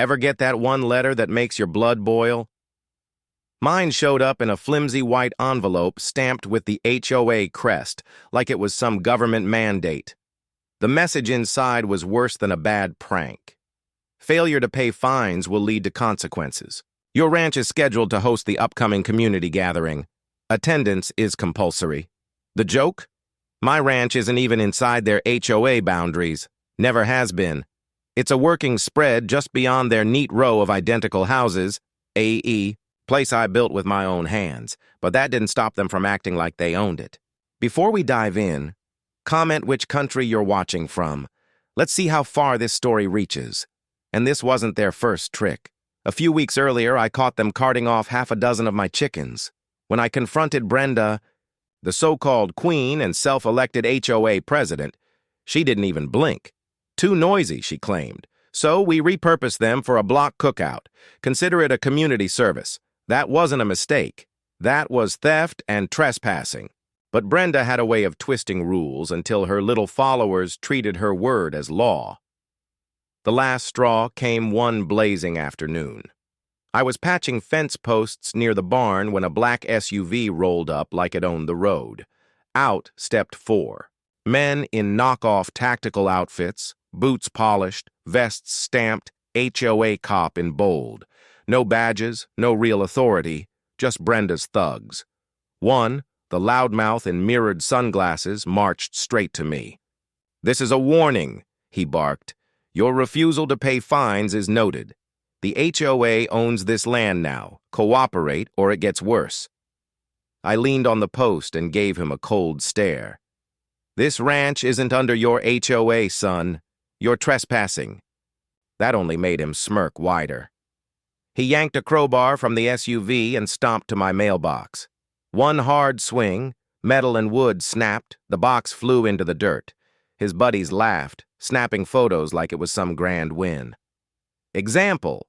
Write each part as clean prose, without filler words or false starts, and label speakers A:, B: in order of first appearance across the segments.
A: Ever get that one letter that makes your blood boil? Mine showed up in a flimsy white envelope stamped with the HOA crest, like it was some government mandate. The message inside was worse than a bad prank. Failure to pay fines will lead to consequences. Your ranch is scheduled to host the upcoming community gathering. Attendance is compulsory. The joke? My ranch isn't even inside their HOA boundaries. Never has been. It's a working spread just beyond their neat row of identical houses, AE, place I built with my own hands, but that didn't stop them from acting like they owned it. Before we dive in, comment which country you're watching from. Let's see how far this story reaches. And this wasn't their first trick. A few weeks earlier, I caught them carting off half a dozen of my chickens. When I confronted Brenda, the so-called queen and self-elected HOA president, she didn't even blink. Too noisy, she claimed. So we repurposed them for a block cookout. Consider it a community service. That wasn't a mistake. That was theft and trespassing. But Brenda had a way of twisting rules until her little followers treated her word as law. The last straw came one blazing afternoon. I was patching fence posts near the barn when a black SUV rolled up like it owned the road. Out stepped 4. Men in knockoff tactical outfits, boots polished, vests stamped, HOA cop in bold. No badges, no real authority, just Brenda's thugs. One, the loudmouth in mirrored sunglasses, marched straight to me. "This is a warning," he barked. "Your refusal to pay fines is noted. The HOA owns this land now. Cooperate or it gets worse." I leaned on the post and gave him a cold stare. "This ranch isn't under your HOA, son. You're trespassing." That only made him smirk wider. He yanked a crowbar from the SUV and stomped to my mailbox. One hard swing, metal and wood snapped, the box flew into the dirt. His buddies laughed, snapping photos like it was some grand win. "Example,"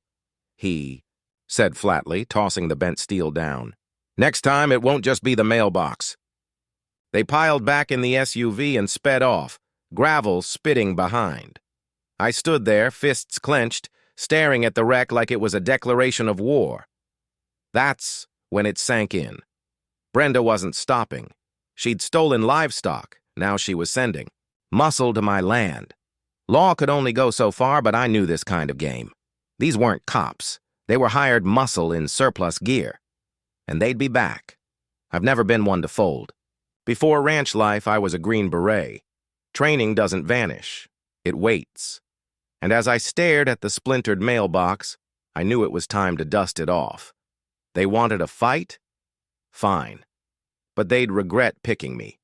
A: he said flatly, tossing the bent steel down. "Next time it won't just be the mailbox." They piled back in the SUV and sped off, gravel spitting behind. I stood there, fists clenched, staring at the wreck like it was a declaration of war. That's when it sank in. Brenda wasn't stopping. She'd stolen livestock, now she was sending muscle to my land. Law could only go so far, but I knew this kind of game. These weren't cops. They were hired muscle in surplus gear. And they'd be back. I've never been one to fold. Before ranch life, I was a Green Beret. Training doesn't vanish. It waits. And as I stared at the splintered mailbox, I knew it was time to dust it off. They wanted a fight? Fine. But they'd regret picking me.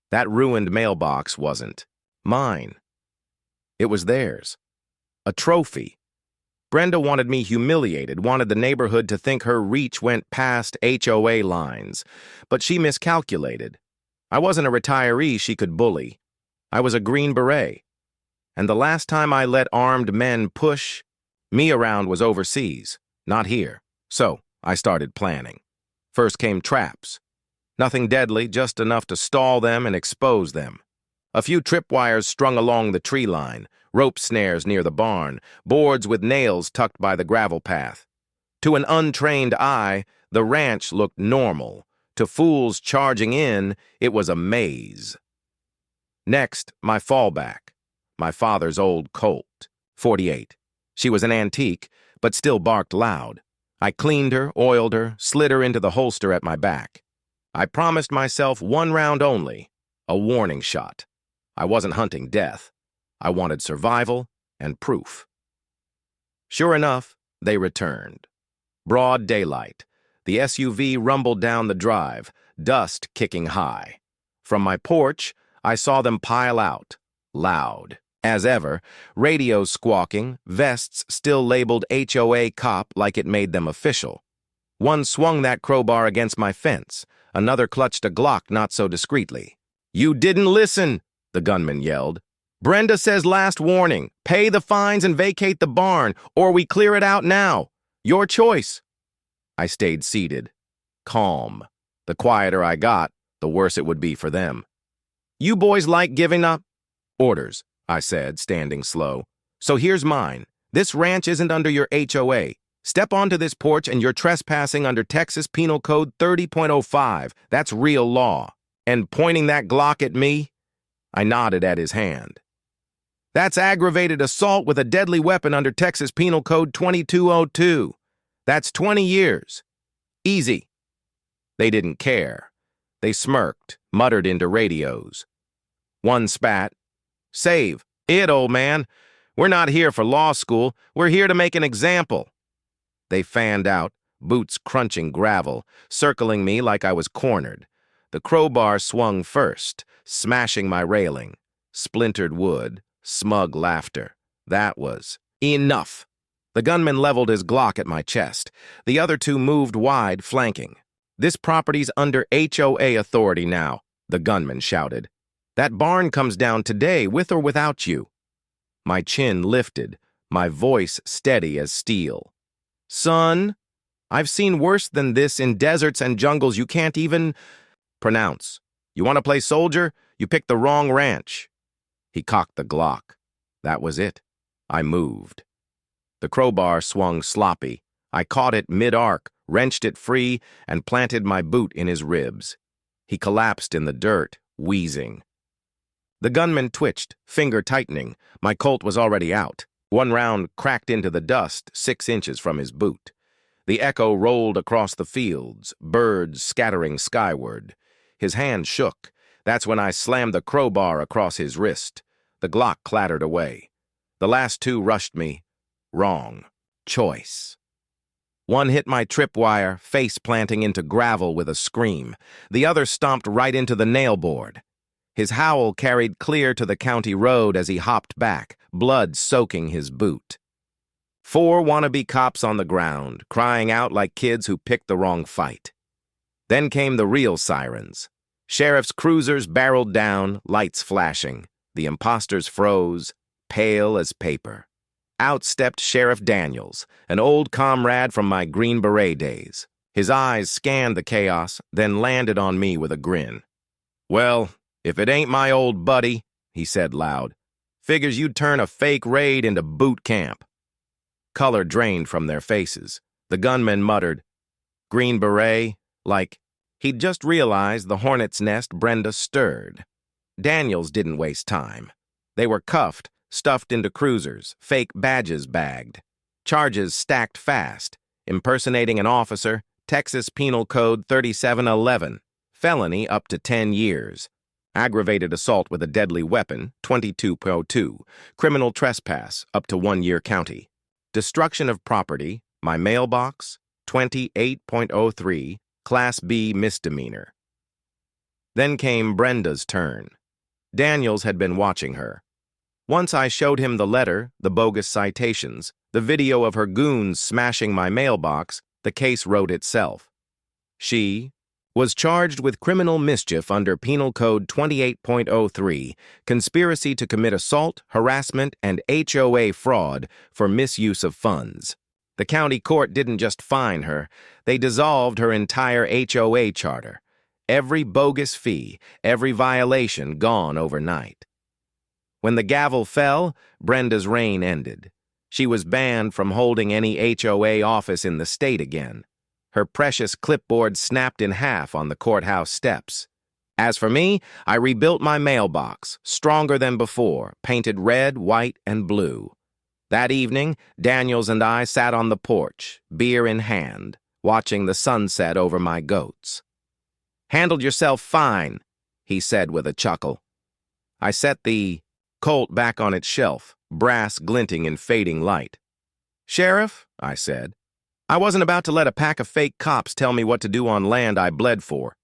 A: That ruined mailbox wasn't mine. It was theirs. A trophy. Brenda wanted me humiliated, wanted the neighborhood to think her reach went past HOA lines. But she miscalculated. I wasn't a retiree she could bully. I was a Green Beret. And the last time I let armed men push me around was overseas, not here. So I started planning. First came traps. Nothing deadly, just enough to stall them and expose them. A few tripwires strung along the tree line, rope snares near the barn, boards with nails tucked by the gravel path. To an untrained eye, the ranch looked normal. To fools charging in, it was a maze. Next, my fallback. My father's old Colt, 48. She was an antique, but still barked loud. I cleaned her, oiled her, slid her into the holster at my back. I promised myself one round only, a warning shot. I wasn't hunting death. I wanted survival and proof. Sure enough, they returned. Broad daylight. The SUV rumbled down the drive, dust kicking high. From my porch, I saw them pile out, loud. As ever, radios squawking, vests still labeled HOA cop like it made them official. One swung that crowbar against my fence. Another clutched a Glock not so discreetly. "You didn't listen," the gunman yelled. "Brenda says last warning. Pay the fines and vacate the barn, or we clear it out now. Your choice." I stayed seated, calm. The quieter I got, the worse it would be for them. "You boys like giving up?" "Orders," I said, standing slow. "So here's mine. This ranch isn't under your HOA. Step onto this porch and you're trespassing under Texas Penal Code 30.05. That's real law. And pointing that Glock at me, I nodded at his hand. That's aggravated assault with a deadly weapon under Texas Penal Code 2202. That's 20 years. Easy. They didn't care. They smirked, muttered into radios. One spat. Save it, old man. We're not here for law school. We're here to make an example. They fanned out, boots crunching gravel, circling me like I was cornered. The crowbar swung first, smashing my railing. Splintered wood, smug laughter. That was enough. The gunman leveled his Glock at my chest. The other two moved wide, flanking. This property's under HOA authority now, the gunman shouted. That barn comes down today, with or without you. My chin lifted, my voice steady as steel. Son, I've seen worse than this in deserts and jungles you can't even pronounce. You want to play soldier? You picked the wrong ranch. He cocked the Glock. That was it. I moved. The crowbar swung sloppy. I caught it mid-arc, wrenched it free, and planted my boot in his ribs. He collapsed in the dirt, wheezing. The gunman twitched, finger tightening. My Colt was already out. One round cracked into the dust 6 inches from his boot. The echo rolled across the fields, birds scattering skyward. His hand shook. That's when I slammed the crowbar across his wrist. The Glock clattered away. The last two rushed me. Wrong. Choice. One hit my tripwire, face planting into gravel with a scream. The other stomped right into the nail board. His howl carried clear to the county road as he hopped back, blood soaking his boot. 4 wannabe cops on the ground, crying out like kids who picked the wrong fight. Then came the real sirens. Sheriff's cruisers barreled down, lights flashing. The imposters froze, pale as paper. Out stepped Sheriff Daniels, an old comrade from my Green Beret days. His eyes scanned the chaos, then landed on me with a grin. Well, if it ain't my old buddy, he said loud. Figures you'd turn a fake raid into boot camp. Color drained from their faces. The gunman muttered, Green Beret, like he'd just realized the hornet's nest Brenda stirred. Daniels didn't waste time. They were cuffed, stuffed into cruisers, fake badges bagged. Charges stacked fast. Impersonating an officer, Texas Penal Code 3711. Felony up to 10 years. Aggravated assault with a deadly weapon, 22.02. Criminal trespass, up to 1 year county. Destruction of property, my mailbox, 28.03, Class B misdemeanor. Then came Brenda's turn. Daniels had been watching her. Once I showed him the letter, the bogus citations, the video of her goons smashing my mailbox, the case wrote itself. She was charged with criminal mischief under Penal Code 28.03, conspiracy to commit assault, harassment, and HOA fraud for misuse of funds. The county court didn't just fine her, they dissolved her entire HOA charter. Every bogus fee, every violation gone overnight. When the gavel fell, Brenda's reign ended. She was banned from holding any HOA office in the state again. Her precious clipboard snapped in half on the courthouse steps. As for me, I rebuilt my mailbox, stronger than before, painted red, white, and blue. That evening, Daniels and I sat on the porch, beer in hand, watching the sunset over my goats. Handled yourself fine, he said with a chuckle. I set the Colt back on its shelf, brass glinting in fading light. Sheriff, I said, I wasn't about to let a pack of fake cops tell me what to do on land I bled for.